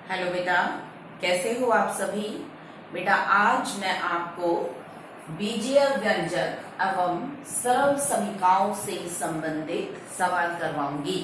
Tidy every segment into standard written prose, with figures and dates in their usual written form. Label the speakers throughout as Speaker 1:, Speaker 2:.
Speaker 1: Hello बेटा, कैसे हो आप सभी। बेटा आज मैं आपको बीजीय व्यंजक एवं सरल समीकाओं से संबंधित सवाल करवाऊंगी।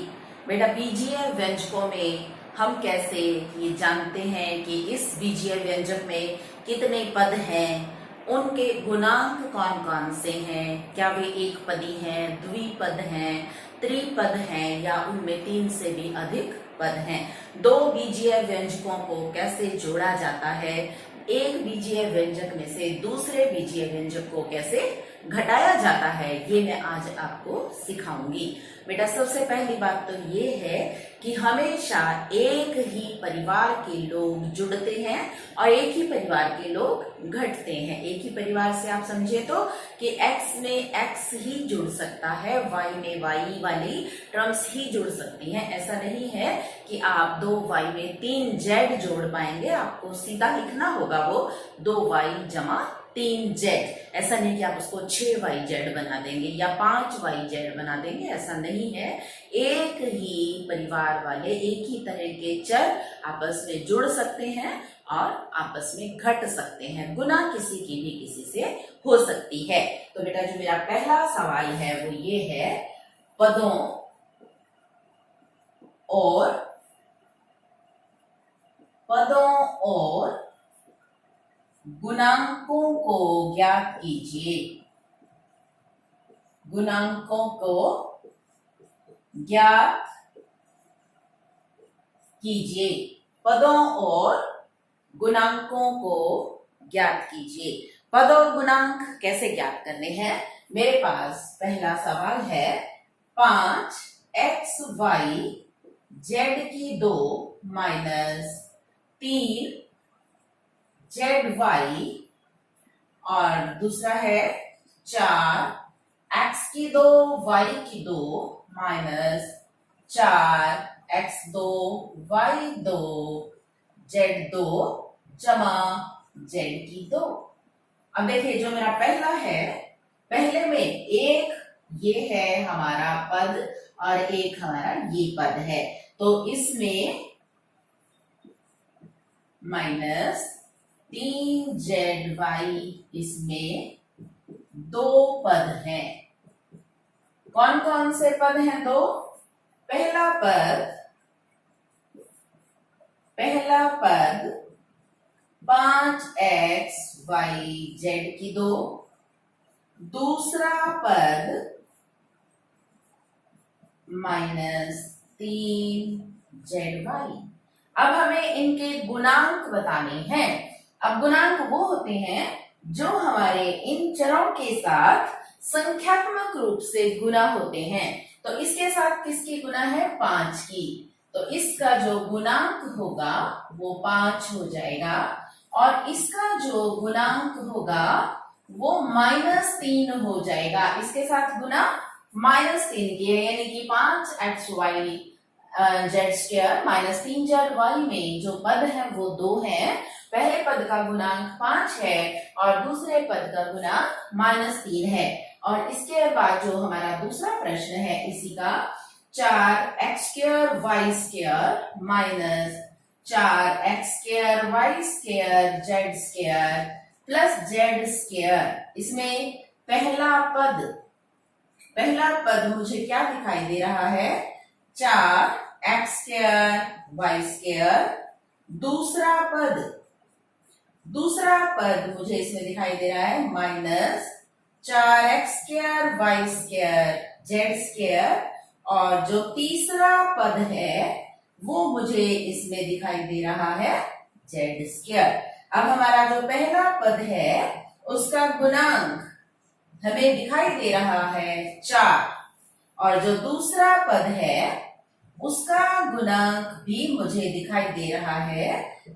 Speaker 1: बेटा बीजीय व्यंजकों में हम कैसे ये जानते हैं कि इस बीजीय व्यंजक में कितने पद हैं, उनके गुणांक कौन कौन से हैं, क्या वे एक पदी हैं, द्विपद हैं, त्रिपद हैं या उनमें 3 से भी अधिक पद हैं। दो बीजीय व्यंजकों को कैसे जोड़ा जाता है, एक बीजीय व्यंजक में से दूसरे बीजीय व्यंजक को कैसे घटाया जाता है, ये मैं आज आपको सिखाऊंगी। बेटा सबसे पहली बात तो ये है कि हमेशा एक ही परिवार के लोग जुड़ते हैं और एक ही परिवार के लोग घटते हैं। एक ही परिवार से आप समझे तो कि x में x ही जुड़ सकता है, y में y वाली टर्म्स ही जुड़ सकती हैं। ऐसा नहीं है कि आप 2y में 3z जोड़ पाएंगे, आपको सीधा लिखना होगा वो 2y जमा 3z। ऐसा नहीं कि आप उसको 6yz बना देंगे या 5yz बना देंगे, ऐसा नहीं है। एक ही परिवार वाले एक ही तरह के चर आपस में जुड़ सकते हैं और आपस में घट सकते हैं। गुना किसी की भी किसी से हो सकती है। तो बेटा जो मेरा पहला सवाल है वो ये है, पदों और गुणांकों को ज्ञात कीजिए। गुणांकों को ज्ञात कीजिए। पदों और गुणांकों को ज्ञात कीजिए। पद और गुणांक कैसे ज्ञात करने हैं? मेरे पास पहला सवाल है 5xy z2 माइनस 3zy और दूसरा है 4x2 y2 minus 4x2 y2 z2 जमा z2। अब देखिए जो मेरा पहला है, पहले में एक ये है हमारा पद और एक हमारा ये पद है, तो इसमें माइनस 3zy, इसमें 2 पद हैं। कौन कौन से पद हैं? दो। पहला पद 5xyz2, दूसरा पद माइनस 3zy। अब हमें इनके गुणांक बताने हैं। अब गुणांक वो होते हैं जो हमारे इन चरों के साथ संख्यात्मक रूप से गुना होते हैं। तो इसके साथ किसकी गुना है? 5 की। तो इसका जो गुणांक होगा वो 5 हो जाएगा और इसका जो गुणांक होगा वो -3 हो जाएगा। इसके साथ गुना -3 की है, यानी कि 5xy z2 माइनस 3zy में जो पद है वो 2 है। पहले पद का गुणांक 5 है और दूसरे पद का गुणांक -3 है। और इसके बाद जो हमारा दूसरा प्रश्न है इसी का 4x2 y2 minus 4x2 y2 z2 plus z2। इसमें पहला पद मुझे क्या दिखाई दे रहा है? 4x2 y2। दूसरा पद मुझे इसमें दिखाई दे रहा है माइनस 4x2 y2 z2 और जो तीसरा पद है वो मुझे इसमें दिखाई दे रहा है z2। अब हमारा जो पहला पद है उसका गुणांक हमें दिखाई दे रहा है 4 और जो दूसरा पद है उसका गुणांक भी मुझे दिखाई दे रहा है,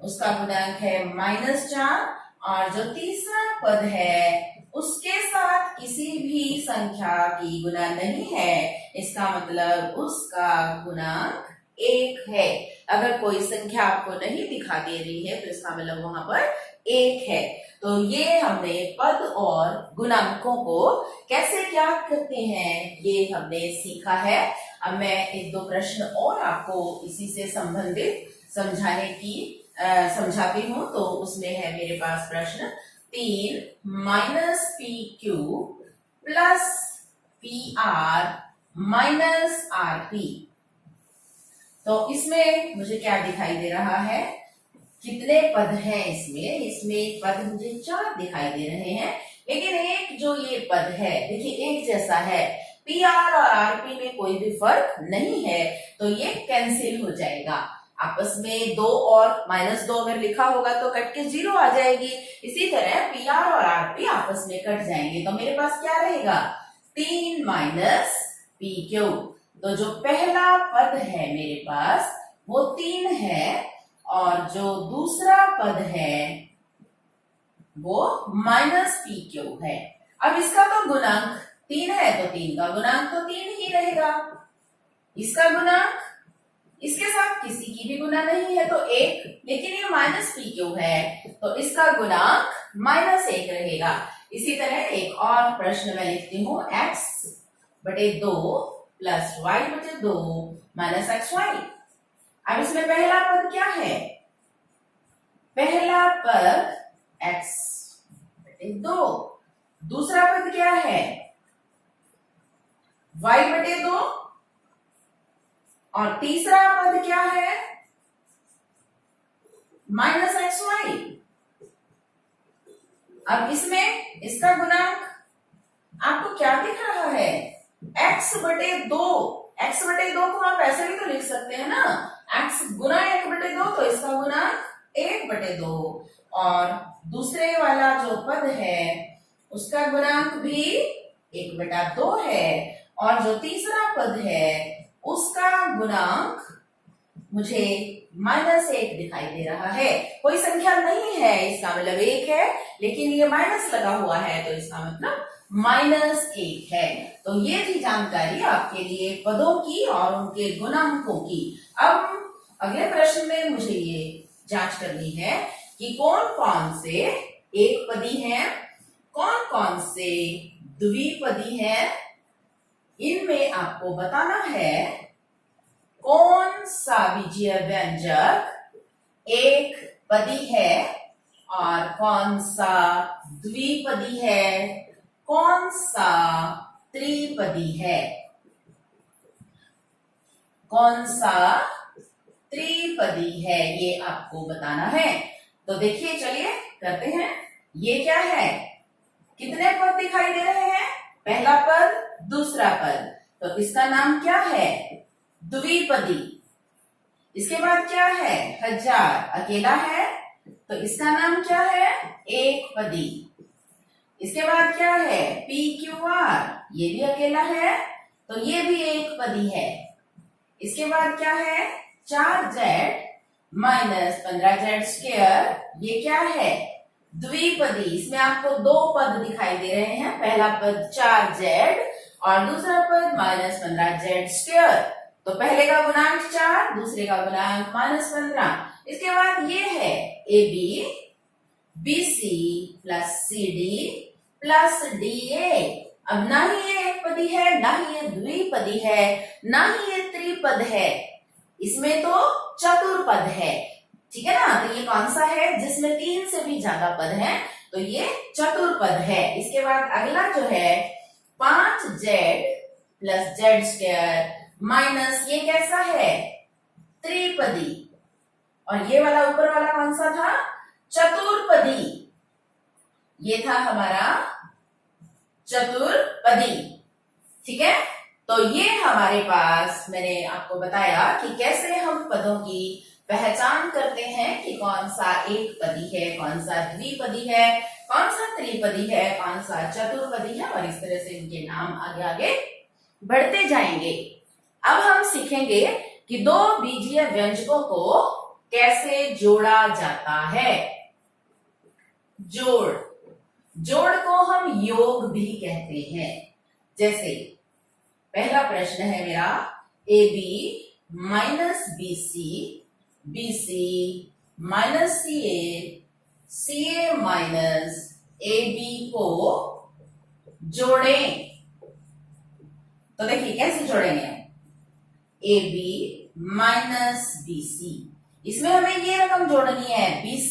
Speaker 1: उसका गुणांक है -4 और जो तीसरा पद है उसके साथ किसी भी संख्या की गुना नहीं है, इसका मतलब उसका गुणांक 1 है। अगर कोई संख्या आपको नहीं दिखा दे रही है तो इसका मतलब वहां पर 1 है। तो ये हमने पद और गुणांकों को कैसे ज्ञात करते हैं ये हमने सीखा है। अब मैं 1-2 प्रश्न और आपको इसी से संबंधित समझाने की समझाती हूं। तो उसमें है मेरे पास प्रश्न 3 minus P Q plus P R minus R P. तो इसमें मुझे क्या दिखाई दे रहा है, कितने पद हैं इसमें? इसमें पद मुझे 4 दिखाई दे रहे हैं, लेकिन एक जो ये पद है देखिए एक जैसा है, पी आर और आर पी में कोई भी फर्क नहीं है, तो ये कैंसिल हो जाएगा। आपस में 2 और -2 अगर लिखा होगा तो कट के 0 आ जाएगी। इसी तरह पी आर और आर पी आपस में कट जाएंगे, तो मेरे पास क्या रहेगा 3 माइनस पी क्यू। तो जो पहला पद है मेरे पास वो 3 है और जो दूसरा पद है वो माइनस पी क्यू है। अब इसका तो गुणांक 3 है तो 3 का गुणांक तो 3 ही रहेगा। इसका गुणांक इसके साथ किसी की भी गुना नहीं है तो 1, लेकिन ये माइनस पी क्यू है तो इसका गुणांक -1 रहेगा। इसी तरह एक और प्रश्न मैं लिखती हूँ x/2 plus y/2 minus xy। अब इसमें पहला पद क्या है? पहला पद x/2, दूसरा पद क्या है y/2 और तीसरा पद क्या है माइनस xy। अब इसमें इसका गुणांक आपको क्या दिख रहा है x/2। x/2 को आप ऐसे भी तो लिख सकते हैं ना, x गुना 1/2 तो इसका गुणांक 1/2 और दूसरे वाला जो पद है उसका गुणांक भी 1/2 है और जो तीसरा पद है उसका गुणांक मुझे -1 दिखाई दे रहा है। कोई संख्या नहीं है, इसका मतलब 1 है, लेकिन ये माइनस लगा हुआ है तो इसका मतलब -1 है। तो ये थी जानकारी आपके लिए पदों की और उनके गुणांकों की। अब अगले प्रश्न में मुझे ये जांच करनी है कि कौन कौन से एक पदी हैं, कौन कौन से द्विपदी हैं। इनमें आपको बताना है कौन सा बीजीय व्यंजक एक पदी है और कौन सा द्विपदी है, कौन सा त्रिपदी है, कौन सा त्रिपदी है, ये आपको बताना है। तो देखिए चलिए करते हैं। ये क्या है, कितने पद दिखाई दे रहे हैं? पहला पद, दूसरा पद, तो इसका नाम क्या है द्विपदी। इसके बाद क्या है 1000, अकेला है तो इसका नाम क्या है एक पदी। इसके बाद क्या है PQR, ये भी अकेला है तो ये भी एक पदी है। इसके बाद क्या है 4Z माइनस 15Z², ये क्या है द्विपदी। इसमें आपको 2 पद दिखाई दे रहे हैं, पहला पद 4Z और दूसरा पद -15Z²। तो पहले का गुणांक 4, दूसरे का गुणांक -15। इसके बाद ये है AB BC plus CD plus DA। अब ना ही ये एक पदी है, ना ही ये द्विपदी है, ना ही ये त्रिपद है, इसमें तो चतुर्पद है। ठीक है ना, तो ये कौन सा है जिसमें 3 से भी ज्यादा पद हैं, तो ये चतुर्पद है। इसके बाद अगला जो है 5Z प्लस Z² माइनस, ये कैसा है त्रिपदी। और ये वाला ऊपर वाला कौन सा था चतुर्पदी, ये था हमारा चतुर्पदी। ठीक है, तो ये हमारे पास मैंने आपको बताया कि कैसे हम पदों की पहचान करते हैं कि कौन सा एक पदी है, कौन सा द्विपदी है, कौन सा त्रिपदी है, कौन सा चतुर्पदी है, और इस तरह से इनके नाम आगे आगे बढ़ते जाएंगे। अब हम सीखेंगे कि 2 बीजीय व्यंजकों को कैसे जोड़ा जाता है। जोड़ को हम योग भी कहते हैं। जैसे पहला प्रश्न है मेरा AB minus BC, BC minus CA, CA minus AB को जोड़ें। तो देखिए कैसे जोड़ेंगे, AB माइनस BC, इसमें हमें ये रकम जोड़नी है BC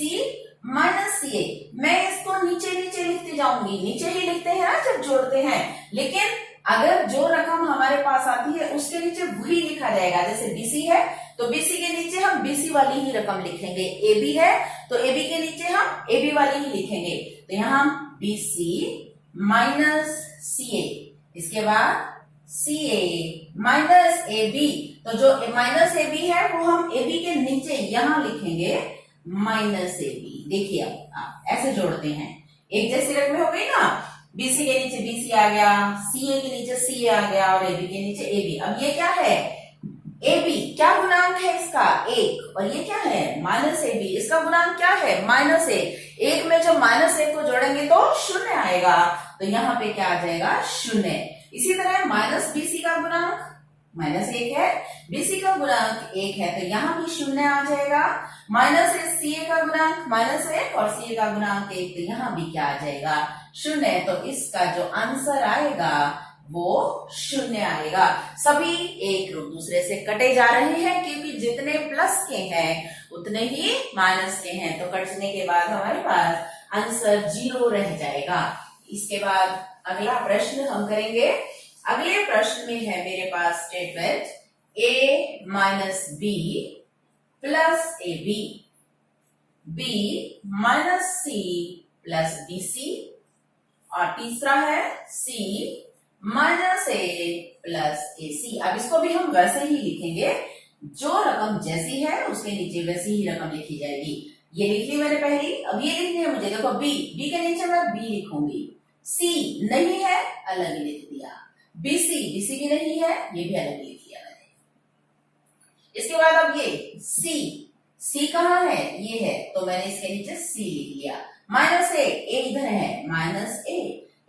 Speaker 1: माइनस CA। मैं इसको नीचे नीचे लिखते जाऊंगी, नीचे ही लिखते हैं ना जब जोड़ते हैं, लेकिन अगर जो रकम हमारे पास आती है उसके नीचे वही लिखा जाएगा। जैसे BC है तो BC के नीचे हम BC वाली ही रकम लिखेंगे, AB है तो AB के नीचे हम AB वाली ही लिखेंगे। तो यहाँ हम BC माइनस CA, इसके बाद CA माइनस AB, तो जो माइनस AB है वो हम AB के नीचे यहां लिखेंगे माइनस AB। देखिए अब ऐसे जोड़ते हैं, एक जैसी रकमें हो गई ना, BC के नीचे BC आ गया, CA के नीचे CA आ गया और AB के नीचे AB। अब ये क्या है, AB क्या गुणांक है इसका, 1, और ये क्या है माइनस AB, इसका गुणांक क्या है -1। एक में जब -1 को जोड़ेंगे तो 0 आएगा, तो यहाँ पे क्या आ जाएगा 0। इसी तरह माइनस BC का गुणांक -1 है, BC का गुणांक 1 है, तो यहाँ भी 0 आ जाएगा। माइनस CA का गुणांक -1 और CA का गुणांक 1, तो यहाँ भी क्या आ जाएगा 0। तो इसका जो आंसर आएगा वो 0 आएगा। सभी एक दूसरे से कटे जा रहे हैं क्योंकि जितने प्लस के हैं उतने ही माइनस के हैं, तो कटने के बाद हमारे पास आंसर 0 रह जाएगा। इसके बाद अगला प्रश्न हम करेंगे। अगले प्रश्न में है मेरे पास statement A minus B plus AB, B minus C plus BC, और तीसरा है C minus A plus AC। अब इसको भी हम वैसे ही लिखेंगे, जो रकम जैसी है उसके नीचे वैसी ही रकम लिखी जाएगी। ये लिख ली मैंने पहली, अब ये लिखनी है मुझे। देखो B के नीचे मैं B लिखूंगी, C नहीं है अलग ही लिख दिया, BC भी नहीं है ये भी अलग लिख दिया मैंने। इसके बाद अब ये C कहाँ है, ये है, तो मैंने इसके नीचे C लिख लिया। माइनस A इधर है, माइनस A,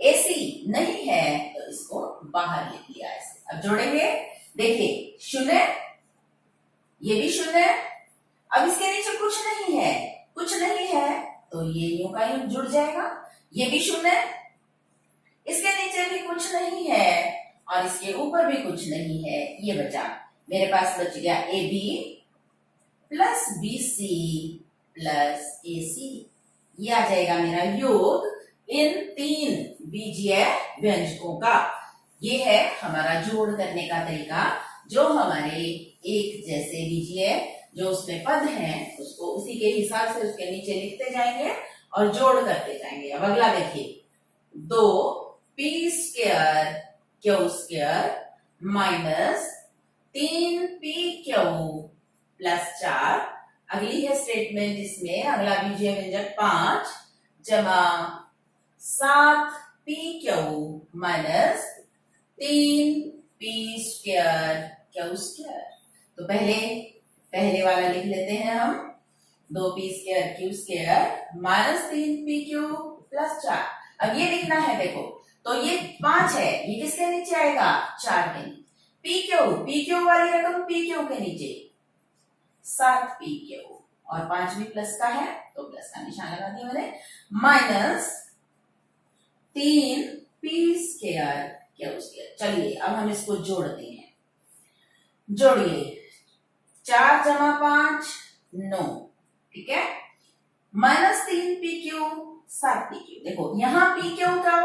Speaker 1: AC नहीं है तो इसको बाहर लिख लिया ऐसे। अब जोड़ेंगे, देखिए 0, ये भी 0, अब इसके नीचे कुछ नहीं है तो ये यूं का यूं जुड़ जाएगा। ये भी 0, इसके नीचे भी कुछ नहीं है और इसके ऊपर भी कुछ नहीं है, ये बचा मेरे पास, बच गया AB plus BC plus AC। ये आ जाएगा मेरा योग इन 3 बीजीय व्यंजकों का। ये है हमारा जोड़ करने का तरीका, जो हमारे एक जैसे बीजीय जो उसमें पद हैं उसको उसी के हिसाब से उसके नीचे लिखते जाएंगे और जोड़ करते जाएंगे। अब अगला देखिए, 2p² माइनस 3pq प्लस 4। अगली है स्टेटमेंट, इसमें अगला बीजीय व्यंजक 5 जमा 7pq माइनस 3p²q²। तो पहले वाला लिख लेते हैं हम, 2p²q² माइनस 3pq प्लस 4। अब ये लिखना है, देखो तो ये 5 है, ये किसके नीचे आएगा 4 के नीचे, pq वाली रकम pq के नीचे 7pq, और 5 भी प्लस का है तो प्लस का निशान लगा दिया मैंने, माइनस 3p²q²। चलिए अब हम इसको जोड़ते हैं, जोड़िए 4 जमा 5 9, ठीक है, माइनस 3pq 7pq। देखो यहाँ pq का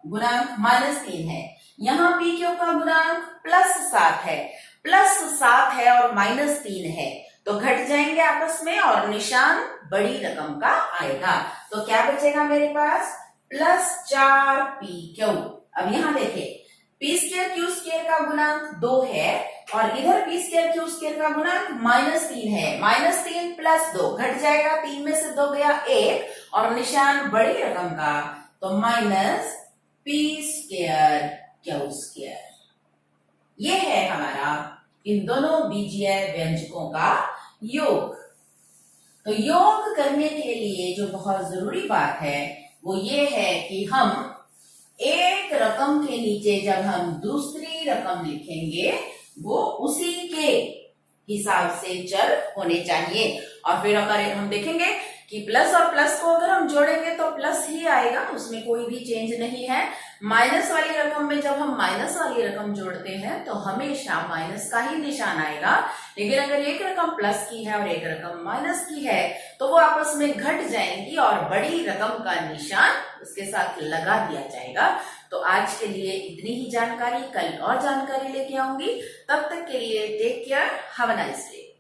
Speaker 1: गुणांक -3 है, यहाँ pq का गुणांक +7 है, +7 है और -3 है, तो घट जाएंगे आपस में और निशान बड़ी रकम का आएगा। तो क्या बचेगा मेरे पास +4pq। अब यहाँ देखिए p²q² का गुणांक 2 है और इधर p²q² का गुणांक -3 है, -3 + 2 घट जाएगा, 3 में से 2 गया 1 और निशान बड़ी रकम का, तो -p²q²। ये है हमारा इन दोनों बीजीय व्यंजकों का योग। तो योग करने के लिए जो बहुत जरूरी बात है वो ये है कि हम एक रकम के नीचे जब हम दूसरी रकम लिखेंगे वो उसी के हिसाब से चर होने चाहिए। और फिर हम देखेंगे कि प्लस और प्लस को अगर हम जोड़ेंगे तो प्लस ही आएगा, उसमें कोई भी चेंज नहीं है। माइनस वाली रकम में जब हम माइनस वाली रकम जोड़ते हैं तो हमेशा माइनस का ही निशान आएगा, लेकिन अगर एक रकम प्लस की है और एक रकम माइनस की है तो वो आपस में घट जाएंगी और बड़ी रकम का निशान उसके साथ लगा दिया जाएगा। तो आज के लिए इतनी ही जानकारी, कल और जानकारी लेके आऊंगी। तब तक के लिए take care, have a nice day.